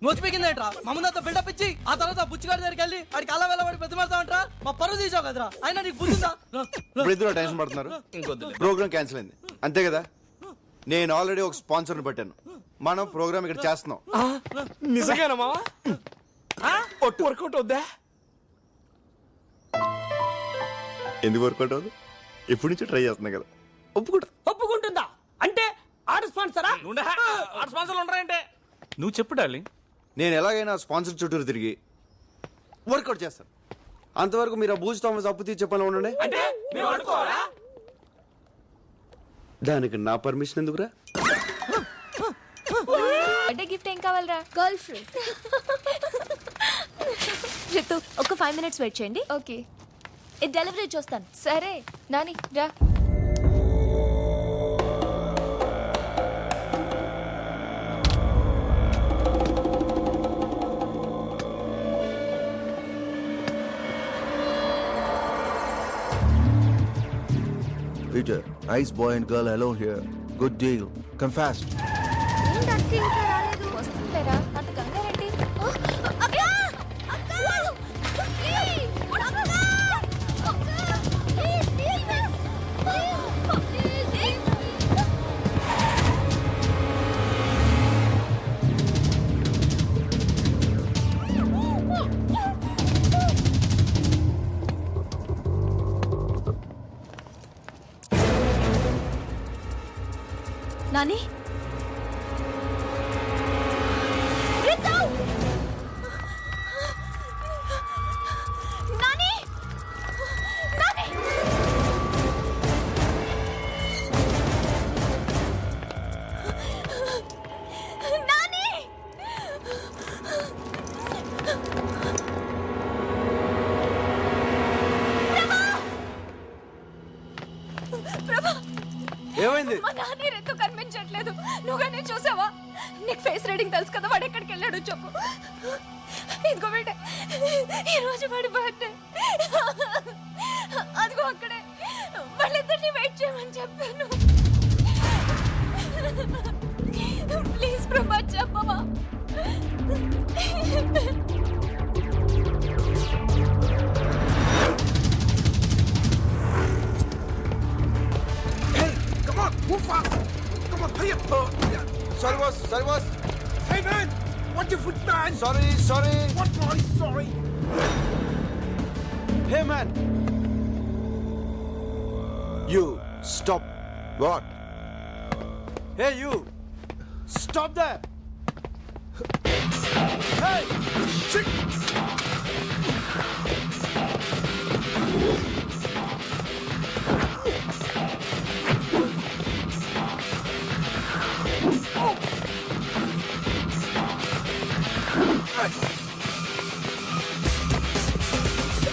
నువ్వు వచ్చిపోయిందేంట్రా మా ముందు బిల్డప్ ఇచ్చి ఆ తర్వాత బుచ్చిగారి దగ్గరికి వెళ్ళి వాడికి అలా వెళ్ళబడి ప్రతిమాడతావంట్రా మా పరువు తీసావు కదరా అయినా నీకు బుద్ధిందా ఇప్పుడు టెన్షన్ పడుతున్నారు ప్రోగ్రామ్ క్యాన్సిల్ అయింది అంతే కదా నేను ఆల్రెడీ ఒక స్పాన్సర్ని పెట్టాను మనం ప్రోగ్రామ్ ఇక్కడ చేస్తున్నాం నిజంగానా మావా వర్కౌట్ అవుద్దా ఎందుకు వర్కౌట్ అవ్వదు ఎప్పటి నుంచి ట్రై చేస్తున్నా కదా ఒప్పుకుంటుందా అంటే ఆర్డర్ స్పాన్సరా ఆర్డర్ స్పాన్సర్లు ఉండరంటే నువ్వు చెప్పు డార్లింగ్. నేను ఎలాగైనా స్పాన్సర్ చుట్టూరు తిరిగి వర్కౌట్ చేస్తాను అంతవరకు మీరు ఆ బూజ్ థామస్ అప్పు తీర్చే పని ఉండండి అంటే మీరు అనుకోవాలా దానికి నా పర్మిషన్ ఎందుకురా బర్త్డే గిఫ్ట్ ఏం కావాలరా? Girl friend. రితు ఒక 5 minutes వెయిట్ చేయండి. ఓకే ఇది డెలివరీ చూస్తాను. సరే నాని రా. Peter, nice boy and girl alone here. Good deal. Come fast. ఏంటంటే ఇంకా రాలేదు. వస్తుంటారా అంత కంగారేంటి? అక్క! అక్క! నాని ఏమైంది మా నాన్న రెత్తు కనిపించట్లేదు. నువ్వుగానే చూసావా? నీకు ఫేస్ రీడింగ్ తెలుసు కదా, వాడు ఎక్కడికి వెళ్ళాడు చెప్పు. ఇదిగో బిడ్డ, ఈ రోజు వాడి బర్త్డే. అదిగో అక్కడే. వాళ్ళిద్దరిని వెయిట్ చేయమని చెప్పాను. ప్లీజ్ ప్రభా చెప్పవా? Move fast! Come on, hurry up! Sorry boss Hey man! Watch your foot, man! Sorry What noise? Sorry! Hey man you stop What? Hey you stop that hey Shit!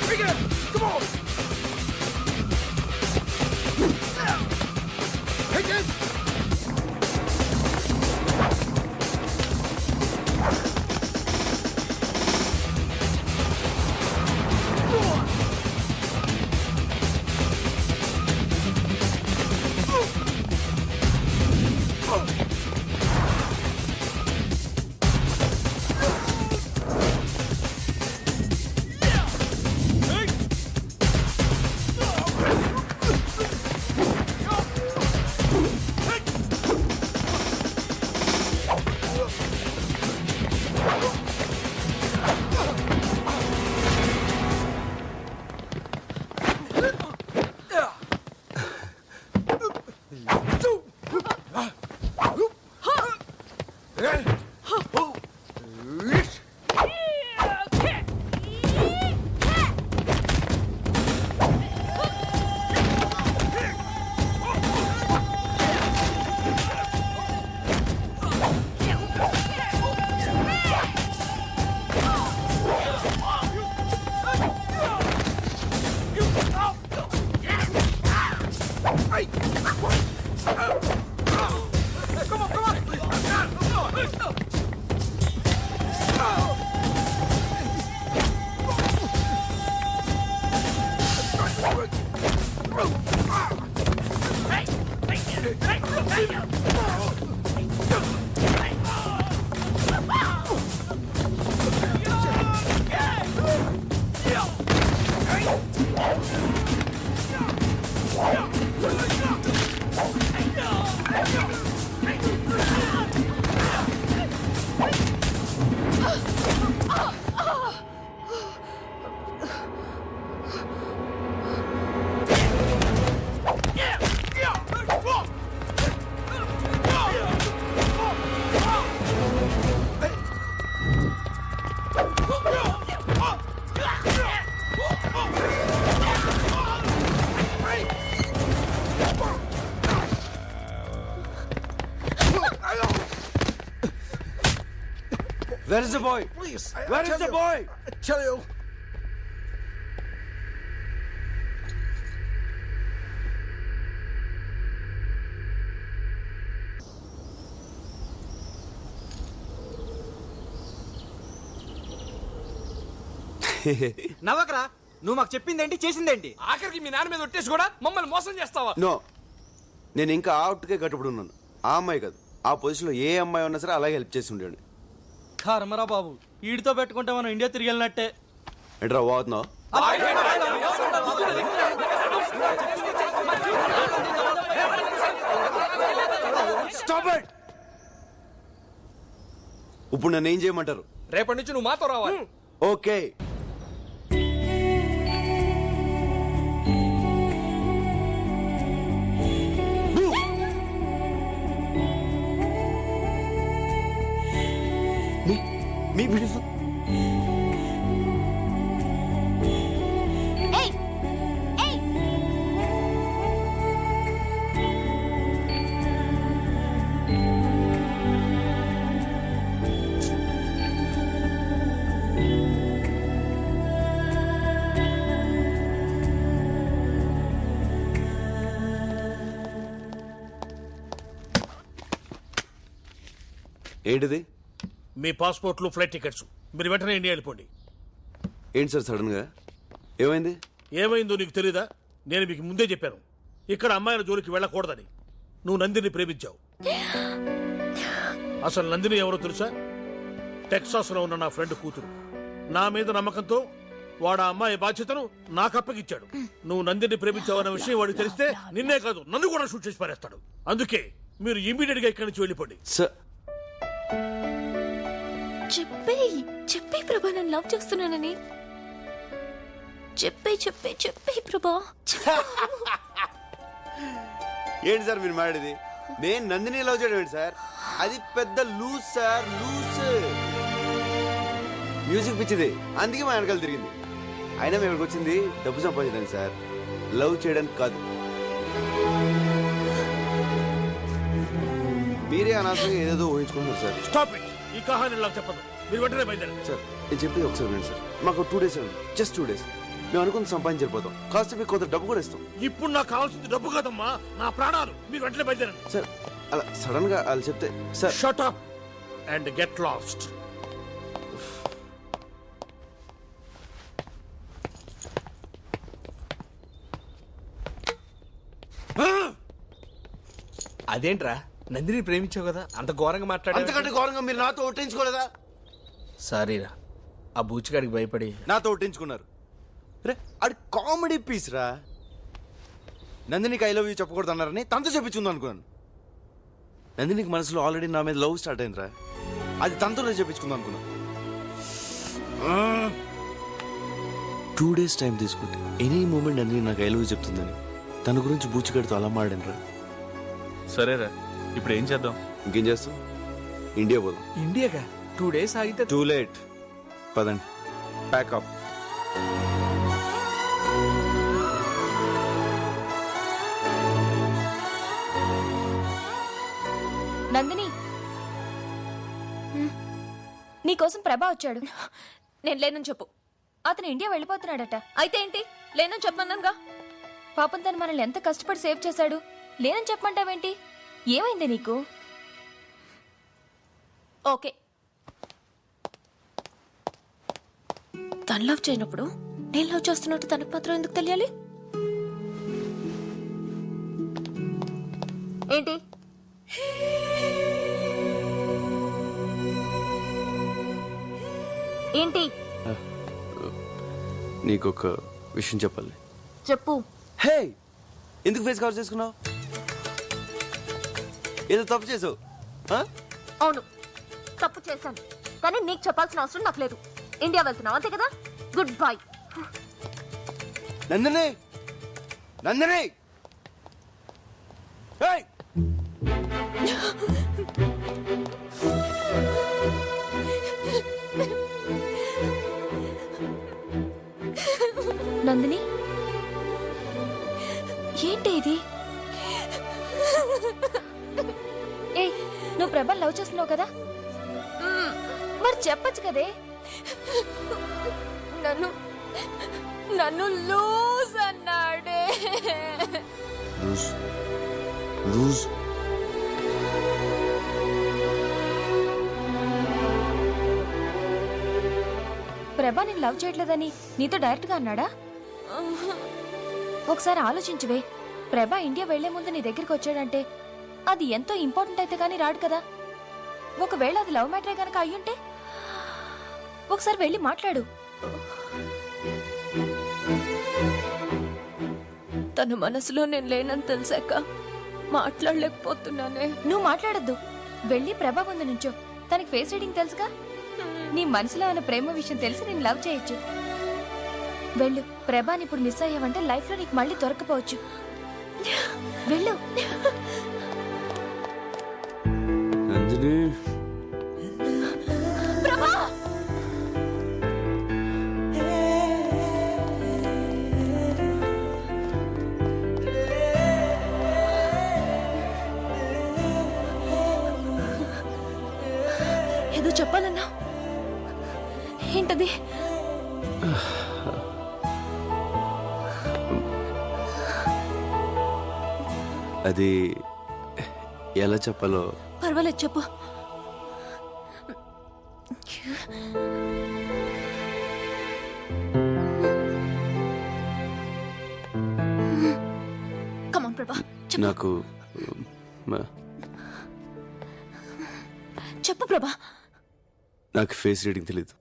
Begin! Come on! Take it! Where is the boy? Please. Where is the boy? I tell you. నవ్వకరా, నువ్వు మాకు చెప్పిందేంటి చేసిందేంటి? ఆఖరికి మీ నాన్న మీద ఒట్టేసి కూడా మమ్మల్ని మోసం చేస్తావా? నో, నేను ఇంకా అవుట్కే కట్టుబడి ఉన్నాను. ఆ అమ్మాయి కాదు, ఆ పొజిషన్లో ఏ అమ్మాయి ఉన్నా సరే అలాగే హెల్ప్ చేసి ఉండేవాడిని. కర్మరా బాబు, వీడితో పెట్టుకుంటే మనం ఇండియా తిరిగి వెళ్ళినట్టే. ఏంట్రా పోతున్నావు? Stop it! ఇప్పుడు నన్ను ఏం చేయమంటారు? రేపటి నుంచి నువ్వు మాతో రావాలి. ఓకే. మీ బ్యూటిఫుల్ ఏయ్ ఏయ్ ఏంటిది? మీ పాస్పోర్ట్లు, ఫ్లైట్ టికెట్స్. మీరు వెంటనే ఇండియా వెళ్ళిపోండి. ఏంటి సార్ సడన్ గా ఏమైంది? ఏమైందో నీకు తెలీదా? నేను మీకు ముందే చెప్పాను, ఇక్కడ అమ్మాయిల జోలికి వెళ్ళకూడదని. నువ్వు నందిని ప్రేమించావు. అసలు నందిని ఎవరో తెలుసా? టెక్సాస్ లో ఉన్న నా ఫ్రెండ్ కూతురు. నా మీద నమ్మకంతో వాడు ఆ అమ్మాయి బాధ్యతను నాకు అప్పగిచ్చాడు. నువ్వు నందిని ప్రేమించావన్న విషయం వాడికి తెలిస్తే నిన్నే కాదు నన్ను కూడా షూట్ చేసి పారేస్తాడు. అందుకే మీరు ఇమీడియట్ గా ఇక్కడి నుంచి వెళ్ళిపోండి. సార్ చెప్పే ప్రభా, నన్ను లవ్ చేస్తున్నానని చెప్పే ప్రభా. ఏంటి సార్ మీరు మాట్లాడేది? నేను నందిని లవ్ చేయడం ఏంటి సార్? అది పెద్ద లూజ్ సార్, లూజ్. మ్యూజిక్ పిచ్చిది, అందుకే మా వెనకాల తిరిగింది. అయినా మేము ఇక్కడికి వచ్చింది డబ్బు సంపాదించడానికి సార్, లవ్ చేయడానికి కాదు. మీరే అనవసరంగా ఏదేదో ఊహించుకుంటున్నారు సార్. Stop it. ఈ కహాని నాకు చెప్పదు. మీరు వెంటనే బయలుదేరండి. సార్ నేను చెప్పేది ఒకసారి వినండి సార్. మాకు 2 days ఉంది, జస్ట్ 2 days. మేము అనుకుని సంపాదించకపోతాం, కాస్త మీకు కొంత డబ్బు కూడా ఇస్తాం. ఇప్పుడు నాకు కావాల్సింది డబ్బు కాదమ్మా, నా ప్రాణాలు. మీరు వెంటనే బయలుదేరండి. సార్ అలా సడన్ గా వాళ్ళు చెప్తే sir. Shut up and get lost. అదేంట్రా, నందిని ప్రేమించావు కదా, అంత ఘోరంగా మాట్లాడా? అంతకంటే ఘోరంగా మీరు నాతో ఒట్టించుకోలేదా? సారీరా, ఆ బూచిగాడికి భయపడి నాతో ఒట్టించుకున్నారు. రే అది కామెడీ పీస్ రా. నందినికి ఐ లవ్ యూ చెప్పకూడదు అన్నారని తనతో చెప్పించుంది అనుకున్నాను. నందినికి మనసులో ఆల్రెడీ నా మీద లవ్ స్టార్ట్ అయిందిరా, అది తనతో చెప్పించుకుందాం అనుకున్నాను. 2 days టైం తీసుకుంటే ఎనీ మూమెంట్ నందిని నాకు ఐ లవ్ యూ చెప్తుందని తన గురించి బూచిగాడితో అలా మాడాను రా. సరేరా, ఇప్పుడు ఏం చేద్దాం? ఇంకేం చేస్తాం, ఇండియా పోదాం. ఇండియాగా 2 days ఆగితే టూ లేట్. పదండి, ప్యాకప్. నందిని, నీకోసం ప్రభా వచ్చాడు. నేను లేనని చెప్పు. అతను ఇండియా వెళ్ళిపోతున్నాడట. అయితే ఏంటి, లేనని చెప్పమన్నానుగా. పాపం తను మనల్ని ఎంత కష్టపడి సేవ్ చేశాడు. లేనని చెప్పమంటావేంటి? ఏమైంది నీకు? ఓకే, తను లవ్ చేయనప్పుడు నేను లవ్ చేస్తున్నట్టు తనకు మాత్రం ఎందుకు తెలియాలి? ఏంటి? ఏంటి? నీకొక విషయం చెప్పాలి. చెప్పు. హే, ఎందుకు ఫేస్ కవర్ చేసుకున్నావు? ఏదో తప్పు చేసావు. అవును, తప్పు చేశాను, కానీ నీకు చెప్పాల్సిన అవసరం నాకు లేదు. ఇండియా వెళ్తున్నావు అంతే కదా. Good bye. నందిని, నందిని, నందిని, ఏంటి ఇది? ఏ, నువ్వు ప్రభా లవ్ చేస్తున్నావు కదా? మరి చెప్పచ్చు కదే. నన్ను నన్ను లూజ్ అన్నాడే. లూజ్ లూజ్ ప్రభా నేను లవ్ చేయట్లేదని నీతో డైరెక్ట్ గా అన్నాడా? ఒకసారి ఆలోచించువే. ప్రభా ఇండియా వెళ్లే ముందు నీ దగ్గరికి వచ్చాడంటే అది ఎంతో ఇంపార్టెంట్ అయితే గానీ రాడు కదా. ఒకవేళ అది లవ్ మ్యాటరే గనక అయ్యుంటే ఒకసారి వెళ్ళి మాట్లాడు. తన మనసులో నేను లేనని తెలిసాక మాట్లాడలేకపోతున్నానే. నువ్వు మాట్లాడద్దు, వెళ్ళి ప్రభా ముందు నుంచో. తనకి ఫేస్ రీడింగ్ తెలుసుగా. నీ మనసులో ఉన్న ప్రేమ విషయం తెలిసి నేను లవ్ చేయొచ్చు. వెళ్ళు. ప్రభాని ఇప్పుడు మిస్ అయ్యావంటే లైఫ్ లో నీకు మళ్ళీ దొరకపోవచ్చు. వెళ్ళు. నందిని ప్రభా ఏదో చెప్పాలన్నా. ఏంటది? అది ఎలా చెప్పాలో. పర్వాలేదు, చెప్పు. కమాన్ ప్రభా, నాకు చెప్పు ప్రభా. నాకు ఫేస్ రీడింగ్ తెలీదు.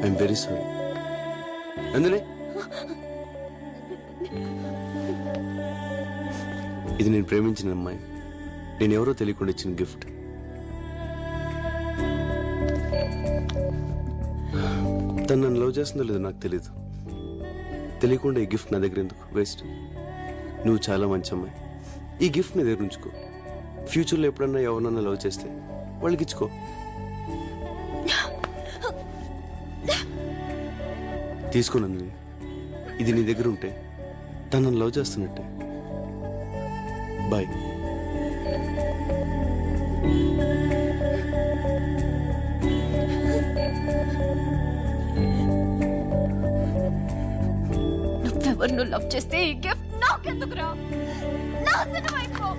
I'm very sorry. నందిని, ఇది నేను ప్రేమించిన అమ్మాయి. నేను ఎవరో తెలియకుండా ఇచ్చిన గిఫ్ట్. తను నన్ను లవ్ చేస్తుందో లేదో నాకు తెలీదు. తెలియకుండా ఈ గిఫ్ట్ నా దగ్గర ఎందుకు వేస్ట్? నువ్వు చాలా మంచి అమ్మాయి. ఈ గిఫ్ట్ నీ దగ్గర ఉంచుకో. ఫ్యూచర్లో ఎప్పుడన్నా ఎవరన్నా లవ్ చేస్తే వాళ్ళకి ఇచ్చుకో. తీసుకో నందిని, ఇది నీ దగ్గర ఉంటే తను నన్ను లవ్ చేస్తున్నట్టే. బాయ్. నువ్వెవరు లవ్ చేస్తే ఈ గిఫ్ట్ నాకెందుకురా? నాశనం అయిపో.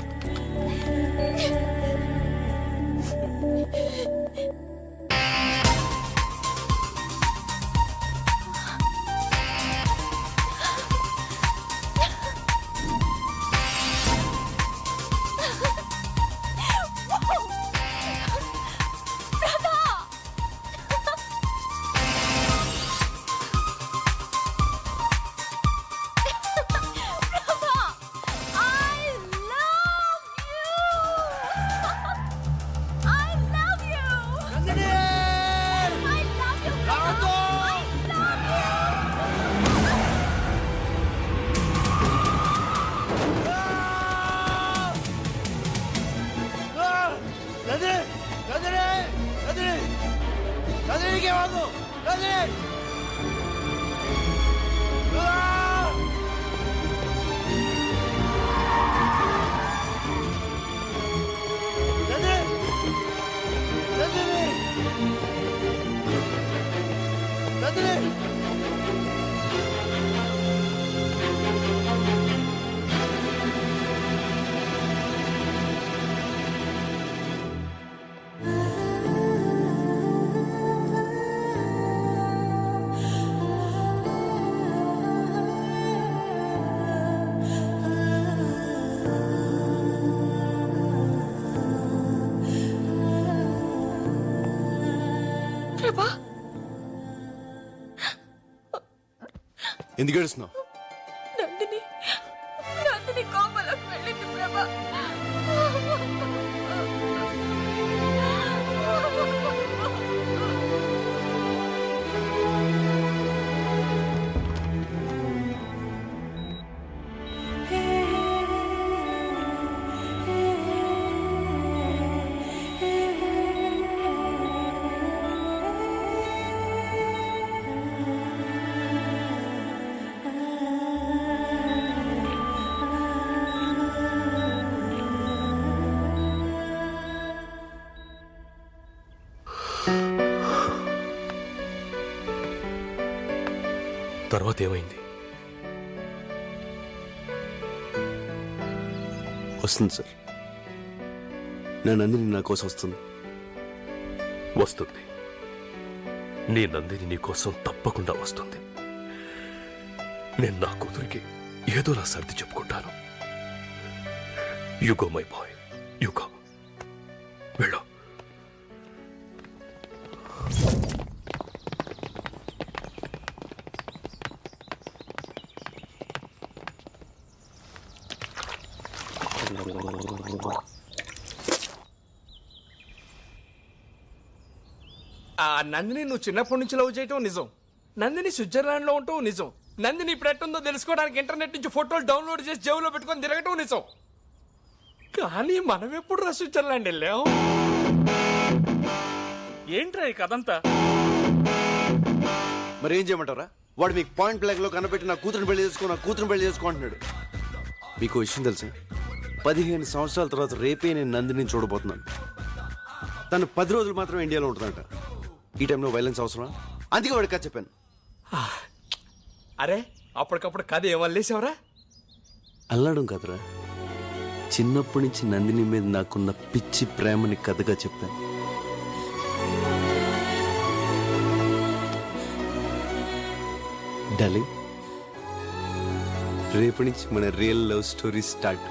ఎందుకు ఏడుస్తున్నావు? నందిని కోమలకు వెళ్ళింది ప్రభా. తర్వాత ఏమైంది? వస్తుంది సార్. నా నందిని నా కోసం వస్తుంది. వస్తుంది. నీ నందిని నీ కోసం తప్పకుండా వస్తుంది. నేను నా కూతురికి ఏదోలా సర్ది చెప్పుకుంటాను. You go my boy, you go. వెళ్ళు. ఆ నందిని నువ్వు చిన్నప్పటి నుంచి లవ్ చేయటం నిజం. నందిని స్విట్జర్లాండ్ లో ఉండటం నిజం. నందిని ఇప్పుడు ఎట్టుందో తెలుసుకోవడానికి ఇంటర్నెట్ నుంచి ఫోటోలు డౌన్లోడ్ చేసి జేబులో పెట్టుకొని తిరగటం నిజం. కానీ మనం ఎప్పుడు స్విట్జర్లాండ్ వెళ్ళాం? ఏంట్రా ఈ కథంతా? మరి ఏం చేయమంటారా? వాడు మీకు పాయింట్ బ్లాక్ లో కనబెట్టి నా కూతురుని పెళ్లి చేసుకో అంటున్నాడు. మీకు విషయం తెలుసా? 15 సంవత్సరాల తర్వాత రేపే నేను నందిని చూడబోతున్నాను. తను 10 రోజులు మాత్రమే ఇండియాలో ఉంటుందంట. ఈ టైంలో వైలెన్స్ అవసరం? అందుకే వాడికి కథ చెప్పాను. అరే అప్పటికప్పుడు కథ ఏమల్లేసావరా? అల్లాడం కదరా, చిన్నప్పటి నుంచి నందిని మీద నాకున్న పిచ్చి ప్రేమని కథగా చెప్పాను. డార్లింగ్, రేపటి నుంచి మన రియల్ లవ్ స్టోరీ స్టార్ట్.